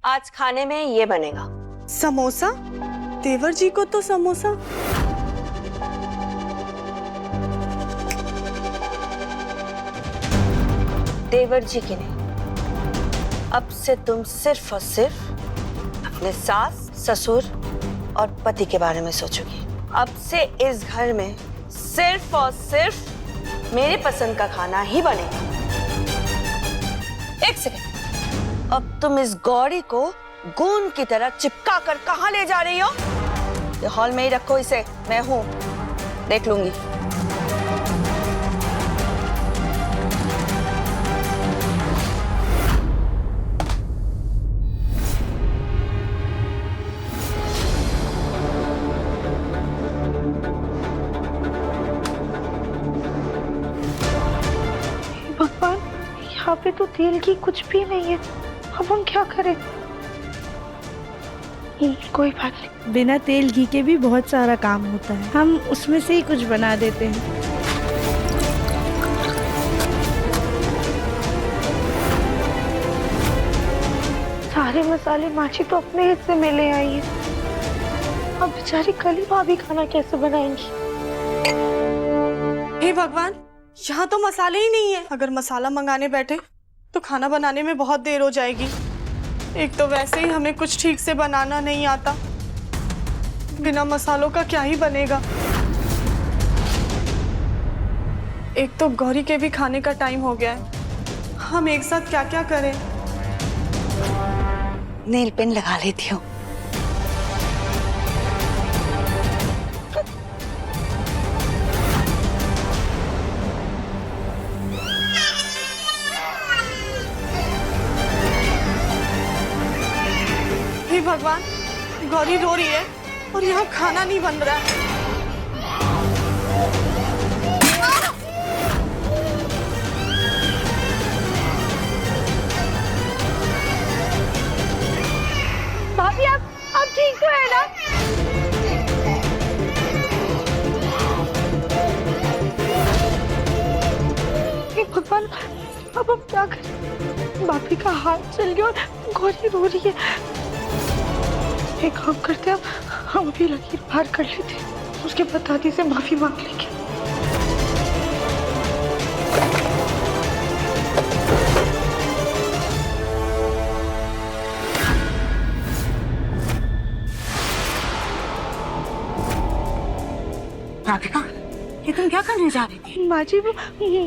आज खाने में ये बनेगा। समोसा? देवर जी को तो समोसा। देवर जी की नहीं, अब से तुम सिर्फ और सिर्फ अपने सास, ससुर और पति के बारे में सोचोगी। अब से इस घर में सिर्फ और सिर्फ मेरे पसंद का खाना ही बनेगा। एक सेकंड, अब तुम इस गौरी को गोंद की तरह चिपका कर कहां ले जा रही हो? ये हॉल में ही रखो इसे, मैं हूं, देख लूंगी। भगवान, यहाँ पे तो तेल की कुछ भी नहीं है, अब हम क्या करें? कोई बात नहीं, बिना तेल घी के भी बहुत सारा काम होता है, हम उसमें से ही कुछ बना देते हैं। सारे मसाले माची तो अपने हिस्से में ले आई है, अब बेचारी कली भाभी खाना कैसे बनाएंगी? हे भगवान, यहाँ तो मसाले ही नहीं है। अगर मसाला मंगाने बैठे तो खाना बनाने में बहुत देर हो जाएगी। एक तो वैसे ही हमें कुछ ठीक से बनाना नहीं आता, बिना मसालों का क्या ही बनेगा। एक तो गौरी के भी खाने का टाइम हो गया है, हम एक साथ क्या क्या करें? नेल पेन लगा लेती हूँ। हे भगवान, गौरी रो रही है और यहाँ खाना नहीं बन रहा है। भाभी, आप ठीक तो है ना? हे भगवान, अब हम क्या करें? भाभी का हाथ चल गया और गौरी रो रही है। एक काम करते हैं, हम अभी लकीर पार कर लेते हैं, उसके बाद दादी से माफी मांग लेंगे। राधिका, ये तुम क्या करने जा रही थी? माँ जी, वो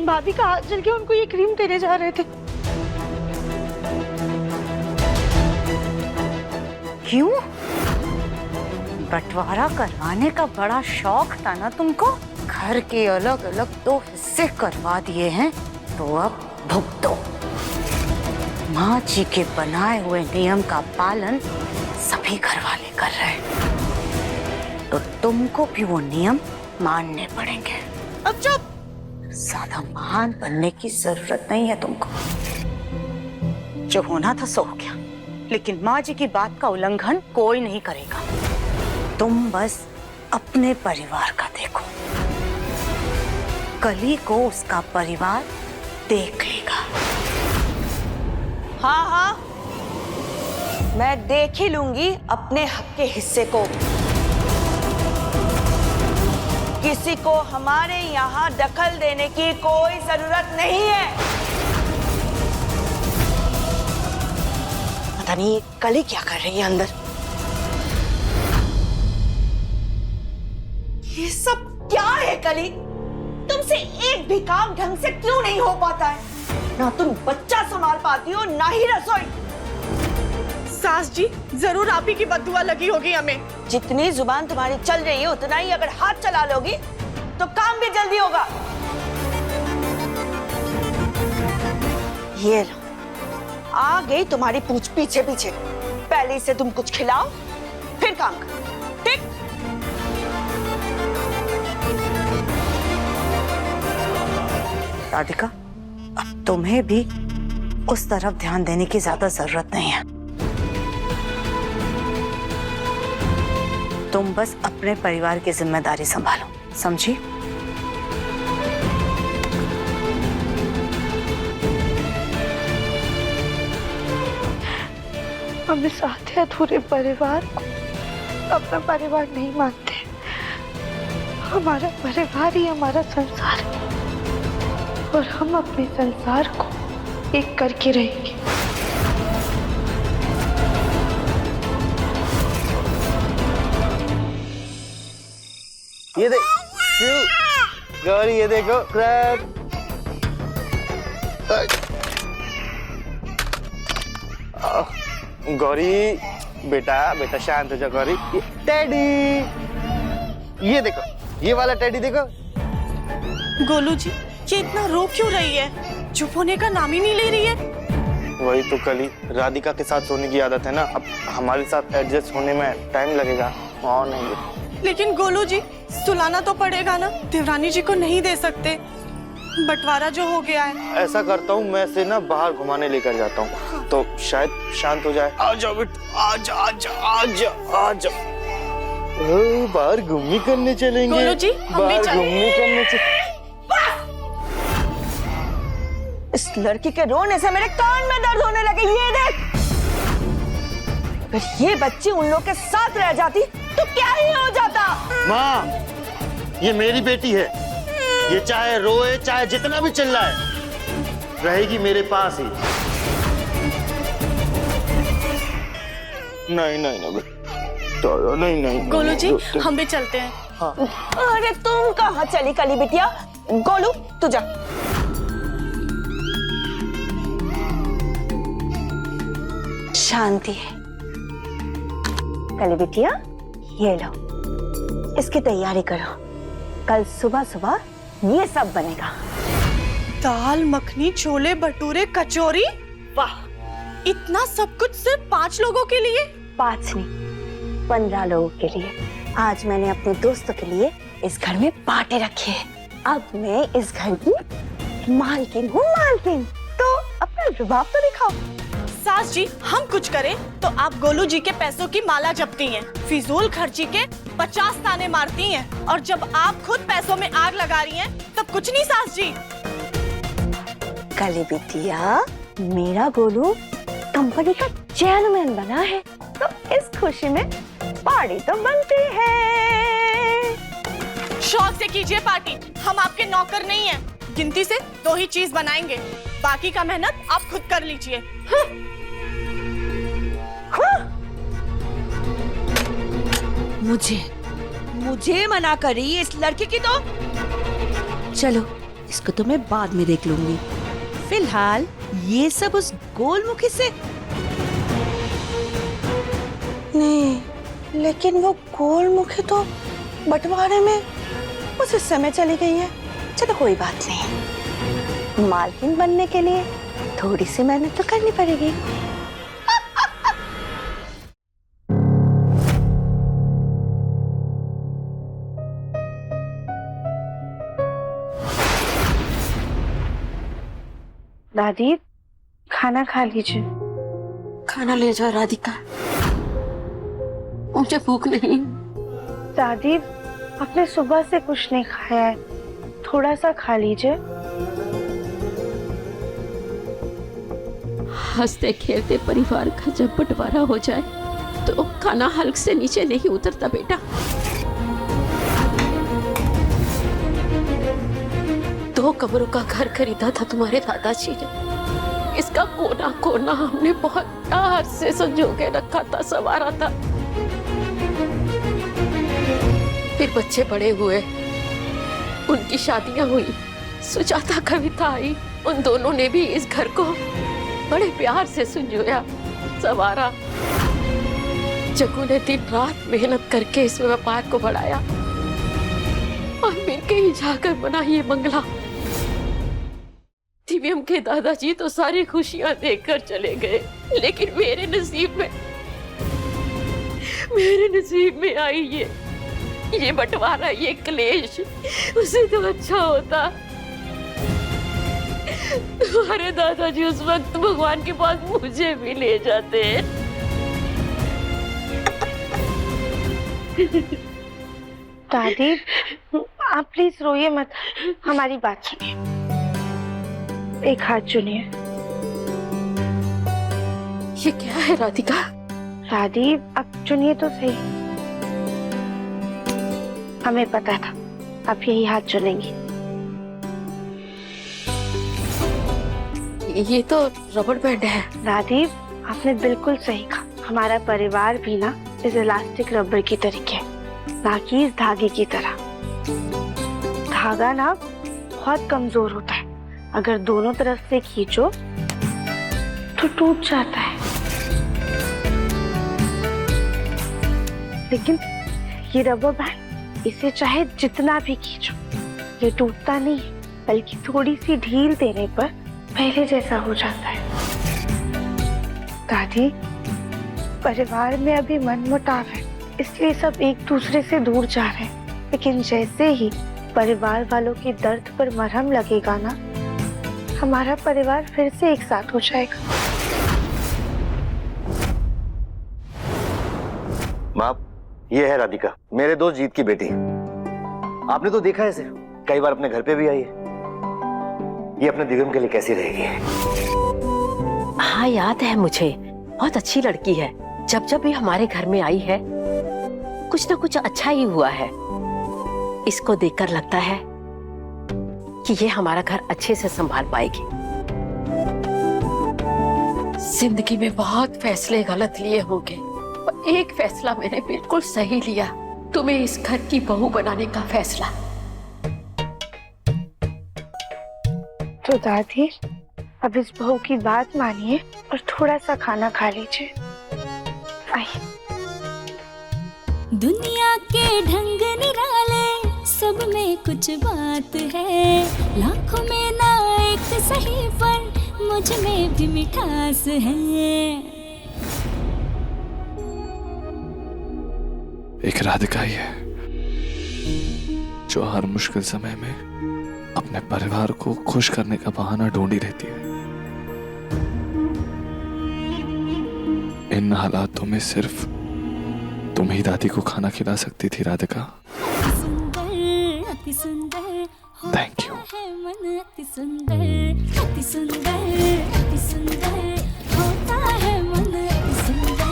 भाभी का हाथ जल गया, उनको ये क्रीम देने जा रहे थे। क्यों? बंटवारा करवाने का बड़ा शौक था ना तुमको? घर के अलग अलग 2 हिस्से करवा दिए हैं, तो अब भुगतो। माँ जी के बनाए हुए नियम का पालन सभी घर वाले कर रहे हैं, तो तुमको भी वो नियम मानने पड़ेंगे। अब चुप। ज्यादा महान बनने की जरूरत नहीं है तुमको। जो होना था सो हो गया, लेकिन माँ जी की बात का उल्लंघन कोई नहीं करेगा। तुम बस अपने परिवार का देखो, कली को उसका परिवार देख लेगा। हाँ हाँ, मैं देख ही लूंगी अपने हक के हिस्से को। किसी को हमारे यहाँ दखल देने की कोई जरूरत नहीं है। पता नहीं कली क्या कर रही है अंदर। ये सब क्या है कली? तुमसे एक भी काम ढंग से क्यों नहीं हो पाता है? ना तुम बच्चा संभाल पाती हो, ना ही रसोई। सास जी, जरूर आप ही की बद्दुआ लगी होगी हमें। जितनी जुबान तुम्हारी चल रही है, उतना ही अगर हाथ चला लोगी तो काम भी जल्दी होगा। ये लो, आ गई तुम्हारी पूछ पीछे पीछे। पहले से तुम कुछ खिलाओ, फिर काम करो, ठीक? राधिका, अब तुम्हें भी उस तरफ ध्यान देने की ज्यादा जरूरत नहीं है। तुम बस अपने परिवार की जिम्मेदारी संभालो, समझी? हम इस आधे अधूरे परिवार को अपना परिवार नहीं मानते। हमारा परिवार ही हमारा संसार है और हम अपने संसार को एक करके रहेंगे। ये देख गौरी, ये देखो क्रैब। गौरी बेटा बेटा शांत हो जा गौरी। टेडी, ये देखो, ये वाला टेडी देखो। गोलू जी, ये इतना रो क्यों रही है? चुप होने का नाम ही नहीं ले रही है। वही तो कल ही राधिका के साथ सोने की आदत है ना, अब हमारे साथ एडजस्ट होने में टाइम लगेगा और नहीं। लेकिन गोलू जी, सुलाना तो पड़ेगा ना, देवरानी जी को नहीं दे सकते, बंटवारा जो हो गया है। ऐसा करता हूँ, मैं इसे ना बाहर घुमाने लेकर जाता हूँ तो शायद शांत हो जाए। आ जाओ बेटा, आ जा आ जा आ जा आ जा। बाहर घूमने करने चलेंगे। गोलू जी, हम भी बाहर चलें। घूमने करने इस लड़की के रोने से मेरे कान में दर्द होने लगे। ये देख, अगर ये बच्ची उन लोग के साथ रह जाती तो क्या ही हो जाता। माँ, ये मेरी बेटी है, ये चाहे रोए चाहे जितना भी चिल्लाए रहेगी मेरे पास ही। नहीं नहीं नहीं तो नहीं नहीं गोलू जी, नहीं, हम भी चलते हैं। हाँ। अरे तुम कहाँ चली कली बिटिया? गोलू तू जा। शांति है। कली बिटिया, ये लो, इसकी तैयारी करो, कल सुबह सुबह ये सब बनेगा। दाल मखनी, छोले भटूरे, कचौरी, वाह! इतना सब कुछ सिर्फ 5 लोगों के लिए? 5 नहीं, 15 लोगों के लिए। आज मैंने अपने दोस्तों के लिए इस घर में पार्टी रखी है। अब मैं इस घर की मालकिन हूँ, मालकिन। तो अपना रुबाब तो दिखाओ। सास जी, हम कुछ करें तो आप गोलू जी के पैसों की माला जपती हैं, फिजूल खर्ची के 50 ताने मारती हैं, और जब आप खुद पैसों में आग लगा रही हैं तब कुछ नहीं सास जी। कली बिटिया, मेरा गोलू कंपनी का चेयरमैन बना है, तो इस खुशी में पार्टी तो बनती है। शौक से कीजिए पार्टी, हम आपके नौकर नहीं हैं। गिनती से 2 ही चीज बनाएंगे, बाकी का मेहनत आप खुद कर लीजिए। मुझे मना कर रही है इस लड़की की तो। चलो, इसको तो मैं बाद में देख लूंगी। फिलहाल ये सब उस गोलमुखी से नहीं, लेकिन वो गोलमुखी तो बंटवारे में उस हिस्से में चली गई है। चलो कोई बात नहीं, मालकिन बनने के लिए थोड़ी सी मेहनत तो करनी पड़ेगी। दादी, खाना खा लीजिए। खाना ले जाओ राधिका, मुझे भूख नहीं। दादी, आपने सुबह से कुछ नहीं खाया है, थोड़ा सा खा लीजिए। हंसते खेलते परिवार का जब बंटवारा हो जाए तो खाना हल्क से नीचे नहीं उतरता बेटा। 2 कमरों का घर खरीदा था तुम्हारे दादाजी ने, इसका कोना कोना हमने बहुत प्यार से संजो के रखा था, संवारा था। फिर बच्चे बड़े हुए, उनकी शादियां हुई, सुजाता कविता आई, उन दोनों ने भी इस घर को बड़े प्यार से संजोया, संवारा। जग्गू ने दिन रात मेहनत करके इस व्यापार को बढ़ाया और मिलके ही जाकर बना ये बंगला। दिव्यम के दादाजी तो सारी खुशियां देकर चले गए, लेकिन मेरे नसीब में आई ये बंटवारा, ये क्लेश। उसे तो अच्छा होता तुम्हारे दादाजी उस वक्त भगवान के पास मुझे भी ले जाते। दादी, आप प्लीज रोइए मत, हमारी बात सुनिए। एक हाथ चुनिए। ये क्या है राधिका? दादी अब चुनिए तो सही। हमें पता था आप यही हाथ चुनेंगी। ये तो रबड़ बैंड है। दादी आपने बिल्कुल सही कहा। हमारा परिवार भी ना इस इलास्टिक रबर की तरीके है, ना कि इस धागे की तरह। धागा ना बहुत कमजोर होता है, अगर दोनों तरफ से खींचो तो टूट जाता है। लेकिन ये रबर बैंड, इसे चाहे जितना भी खींचो ये टूटता नहीं, बल्कि थोड़ी सी ढील देने पर पहले जैसा हो जाता है। दादी परिवार में अभी मनमुटाव है, इसलिए सब एक दूसरे से दूर जा रहे हैं। लेकिन जैसे ही परिवार वालों के दर्द पर मरहम लगेगा ना, हमारा परिवार फिर से एक साथ हो जाएगा। माँ, ये है राधिका, मेरे दोस्त जीत की बेटी। आपने तो देखा है इसे, कई बार अपने घर पे भी आई है। ये अपने दिव्यम के लिए कैसी रहेगी? हाँ याद है मुझे, बहुत अच्छी लड़की है। जब जब भी हमारे घर में आई है कुछ ना कुछ अच्छा ही हुआ है। इसको देखकर लगता है कि ये हमारा घर अच्छे से संभाल पाएगी। जिंदगी में बहुत फैसले गलत लिए होंगे, पर एक फैसला मैंने बिल्कुल सही लिया, तुम्हें इस घर की बहू बनाने का फैसला। तो दादी अब इस बहू की बात मानिए और थोड़ा सा खाना खा लीजिए। आइए। दुनिया के ढंग निराले, सब में कुछ बात है। लाखों में ना एक सही, पर मुझ में भी मिठास है। एक राधिका ही है जो हर मुश्किल समय में अपने परिवार को खुश करने का बहाना ढूंढी रहती है। इन हालातों में सिर्फ तुम ही दादी को खाना खिला सकती थी राधिका। सुंदर अति सुंदर थैंक यू। है मन अति सुंदर, अति सुंदर, अति सुंदर होता है मन अति सुंदर।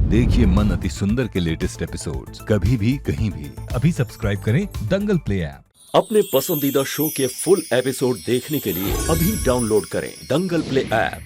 देखिए मन अति सुंदर के लेटेस्ट एपिसोड्स कभी भी कहीं भी। अभी सब्सक्राइब करें दंगल प्ले ऐप। अपने पसंदीदा शो के फुल एपिसोड देखने के लिए अभी डाउनलोड करें दंगल प्ले ऐप।